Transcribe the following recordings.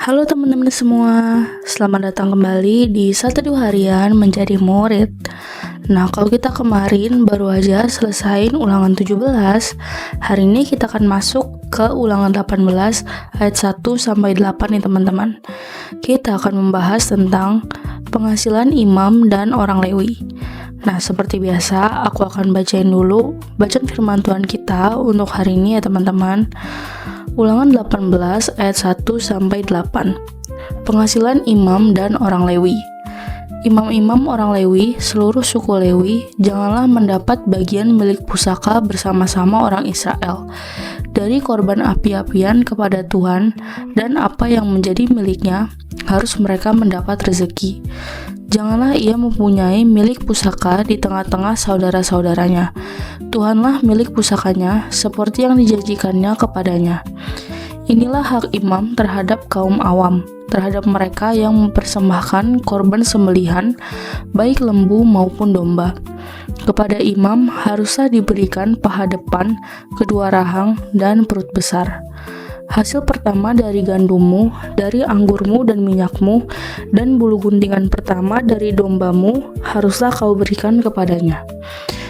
Halo teman-teman semua, selamat datang kembali di 1-2 harian menjadi murid. Nah, kalau kita kemarin baru aja selesain ulangan 17, hari ini kita akan masuk ke ulangan 18 ayat 1 sampai 8 nih teman-teman. Kita akan membahas tentang penghasilan imam dan orang Lewi. Nah, seperti biasa, aku akan bacain dulu bacaan firman Tuhan kita untuk hari ini ya teman-teman. Ulangan 18 ayat 1 sampai 8. Penghasilan imam dan orang Lewi. Imam-imam orang Lewi, seluruh suku Lewi, janganlah mendapat bagian milik pusaka bersama-sama orang Israel dari korban api-apian kepada Tuhan, dan apa yang menjadi miliknya harus mereka mendapat rezeki. Janganlah ia mempunyai milik pusaka di tengah-tengah saudara-saudaranya. Tuhanlah milik pusakanya, seperti yang dijanjikannya kepadanya. Inilah hak imam terhadap kaum awam, terhadap mereka yang mempersembahkan korban sembelihan, baik lembu maupun domba. Kepada imam haruslah diberikan paha depan, kedua rahang, dan perut besar. Hasil pertama dari gandummu, dari anggurmu dan minyakmu, dan bulu guntingan pertama dari dombamu haruslah kau berikan kepadanya.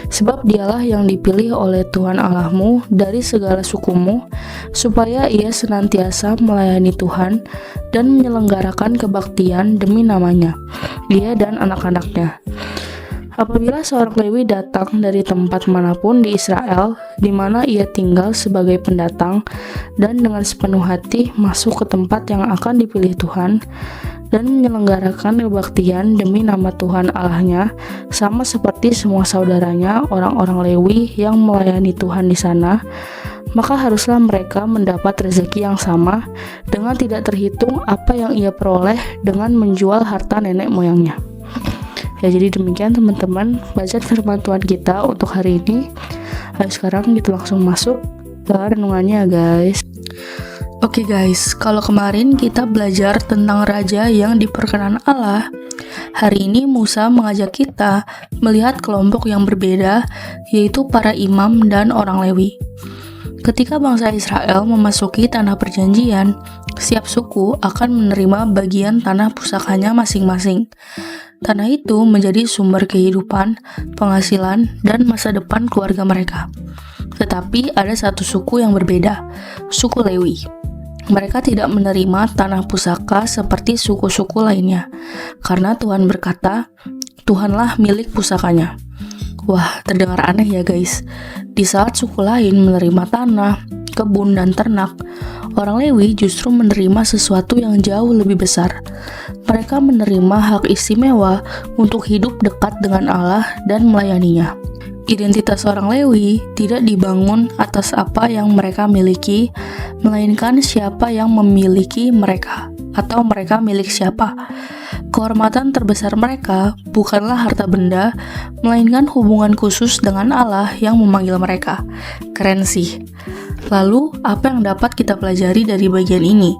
Sebab dialah yang dipilih oleh Tuhan Allahmu dari segala sukumu, supaya ia senantiasa melayani Tuhan dan menyelenggarakan kebaktian demi namanya, dia dan anak-anaknya. Apabila seorang Lewi datang dari tempat manapun di Israel, di mana ia tinggal sebagai pendatang, dan dengan sepenuh hati masuk ke tempat yang akan dipilih Tuhan, dan menyelenggarakan kebaktian demi nama Tuhan Allahnya, sama seperti semua saudaranya, orang-orang Lewi yang melayani Tuhan di sana, maka haruslah mereka mendapat rezeki yang sama, dengan tidak terhitung apa yang ia peroleh dengan menjual harta nenek moyangnya. Ya, jadi demikian teman-teman bacaan firman Tuhan kita untuk hari ini. Ayo sekarang kita langsung masuk ke renungannya guys. Oke guys, kalau kemarin kita belajar tentang raja yang diperkenan Allah, hari ini Musa mengajak kita melihat kelompok yang berbeda, yaitu para imam dan orang Lewi. Ketika bangsa Israel memasuki tanah perjanjian, setiap suku akan menerima bagian tanah pusakanya masing-masing. Tanah itu menjadi sumber kehidupan, penghasilan, dan masa depan keluarga mereka. Tetapi ada satu suku yang berbeda, suku Lewi. Mereka tidak menerima tanah pusaka seperti suku-suku lainnya, karena Tuhan berkata, Tuhanlah milik pusakanya. Wah, terdengar aneh ya guys. Di saat suku lain menerima tanah, kebun, dan ternak, orang Lewi justru menerima sesuatu yang jauh lebih besar. Mereka menerima hak istimewa untuk hidup dekat dengan Allah dan melayaninya. Identitas orang Lewi tidak dibangun atas apa yang mereka miliki, melainkan siapa yang memiliki mereka, atau mereka milik siapa. Kehormatan terbesar mereka bukanlah harta benda, melainkan hubungan khusus dengan Allah yang memanggil mereka. Keren sih. Lalu, apa yang dapat kita pelajari dari bagian ini?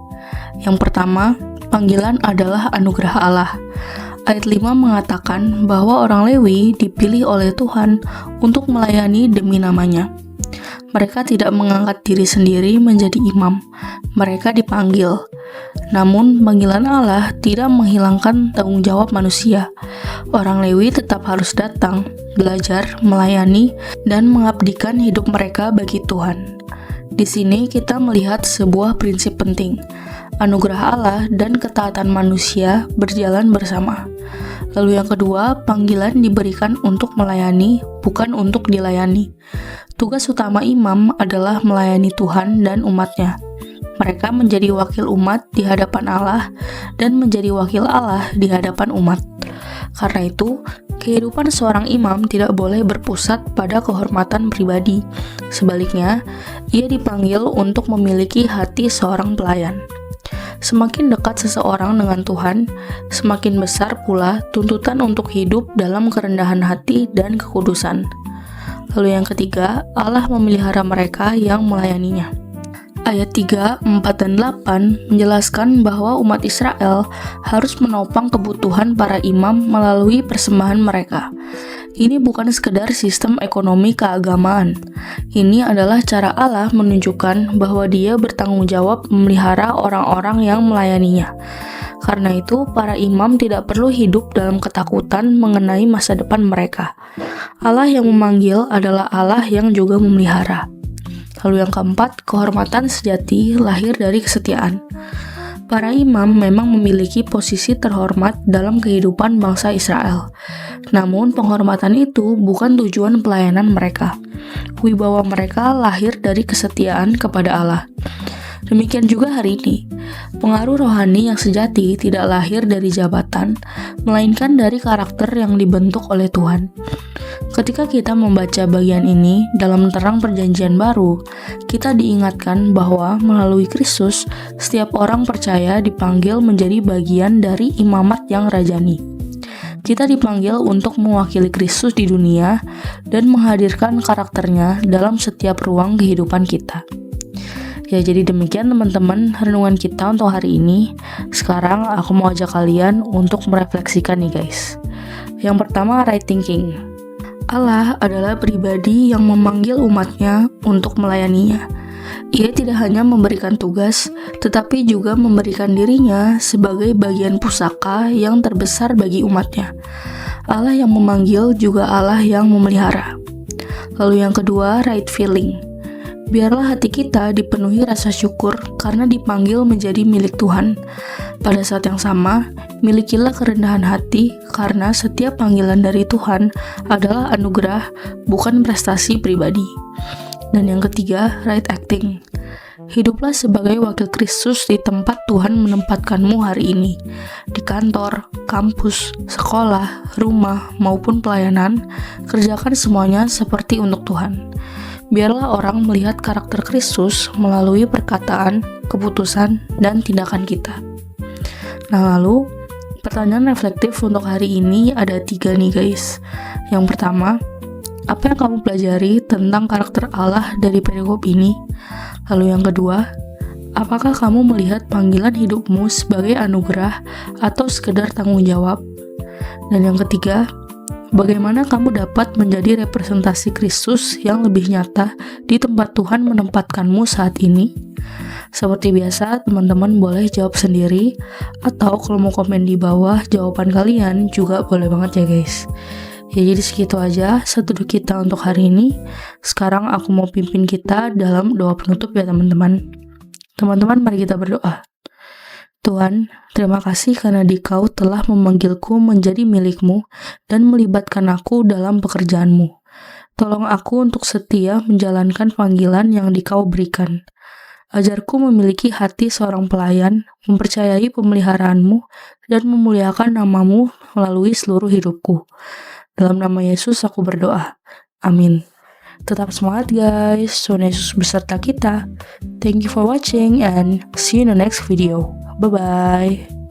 Yang pertama, panggilan adalah anugerah Allah. Ayat 5 mengatakan bahwa orang Lewi dipilih oleh Tuhan untuk melayani demi namanya. Mereka tidak mengangkat diri sendiri menjadi imam. Mereka dipanggil. Namun, panggilan Allah tidak menghilangkan tanggung jawab manusia. Orang Lewi tetap harus datang, belajar, melayani, dan mengabdikan hidup mereka bagi Tuhan. Di sini kita melihat sebuah prinsip penting. Anugerah Allah dan ketaatan manusia berjalan bersama. Lalu yang kedua, panggilan diberikan untuk melayani, bukan untuk dilayani. Tugas utama imam adalah melayani Tuhan dan umatnya. Mereka menjadi wakil umat di hadapan Allah dan menjadi wakil Allah di hadapan umat. Karena itu, kehidupan seorang imam tidak boleh berpusat pada kehormatan pribadi. Sebaliknya, ia dipanggil untuk memiliki hati seorang pelayan. Semakin dekat seseorang dengan Tuhan, semakin besar pula tuntutan untuk hidup dalam kerendahan hati dan kekudusan. Lalu yang ketiga, Allah memelihara mereka yang melayaninya. Ayat 3, 4, dan 8 menjelaskan bahwa umat Israel harus menopang kebutuhan para imam melalui persembahan mereka. Ini bukan sekedar sistem ekonomi keagamaan. Ini adalah cara Allah menunjukkan bahwa Dia bertanggung jawab memelihara orang-orang yang melayaninya. Karena itu, para imam tidak perlu hidup dalam ketakutan mengenai masa depan mereka. Allah yang memanggil adalah Allah yang juga memelihara. Lalu yang keempat, kehormatan sejati lahir dari kesetiaan. Para imam memang memiliki posisi terhormat dalam kehidupan bangsa Israel. Namun, penghormatan itu bukan tujuan pelayanan mereka. Wibawa mereka lahir dari kesetiaan kepada Allah. Demikian juga hari ini, pengaruh rohani yang sejati tidak lahir dari jabatan, melainkan dari karakter yang dibentuk oleh Tuhan. Ketika kita membaca bagian ini dalam terang perjanjian baru, kita diingatkan bahwa melalui Kristus, setiap orang percaya dipanggil menjadi bagian dari imamat yang rajani. Kita dipanggil untuk mewakili Kristus di dunia dan menghadirkan karakternya dalam setiap ruang kehidupan kita. Ya, jadi demikian teman-teman renungan kita untuk hari ini. Sekarang aku mau ajak kalian untuk merefleksikan nih guys. Yang pertama, right thinking. Allah adalah pribadi yang memanggil umatnya untuk melayaninya. Ia tidak hanya memberikan tugas, tetapi juga memberikan dirinya sebagai bagian pusaka yang terbesar bagi umatnya. Allah yang memanggil juga Allah yang memelihara. Lalu yang kedua, right feeling. Biarlah hati kita dipenuhi rasa syukur karena dipanggil menjadi milik Tuhan. Pada saat yang sama, milikilah kerendahan hati karena setiap panggilan dari Tuhan adalah anugerah, bukan prestasi pribadi. Dan yang ketiga, right acting. Hiduplah sebagai wakil Kristus di tempat Tuhan menempatkanmu hari ini. Di kantor, kampus, sekolah, rumah, maupun pelayanan, kerjakan semuanya seperti untuk Tuhan. Biarlah orang melihat karakter Kristus melalui perkataan, keputusan, dan tindakan kita. Nah lalu, pertanyaan reflektif untuk hari ini ada 3 nih guys. Yang pertama, apa yang kamu pelajari tentang karakter Allah dari perikop ini? Lalu yang kedua, apakah kamu melihat panggilan hidupmu sebagai anugerah atau sekedar tanggung jawab? Dan yang ketiga, bagaimana kamu dapat menjadi representasi Kristus yang lebih nyata di tempat Tuhan menempatkanmu saat ini? Seperti biasa, teman-teman boleh jawab sendiri, atau kalau mau komen di bawah jawaban kalian juga boleh banget ya guys. Ya jadi segitu aja seteduh kita untuk hari ini. Sekarang aku mau pimpin kita dalam doa penutup ya teman-teman. Teman-teman mari kita berdoa. Tuhan, terima kasih karena Dikau telah memanggilku menjadi milik-Mu dan melibatkan aku dalam pekerjaan-Mu. Tolong aku untuk setia menjalankan panggilan yang Dikau berikan. Ajarku memiliki hati seorang pelayan, mempercayai pemeliharaan-Mu, dan memuliakan nama-Mu melalui seluruh hidupku. Dalam nama Yesus aku berdoa. Amin. Tetap semangat guys, Tuhan Yesus beserta kita. Thank you for watching and see you in the next video. Bye-bye.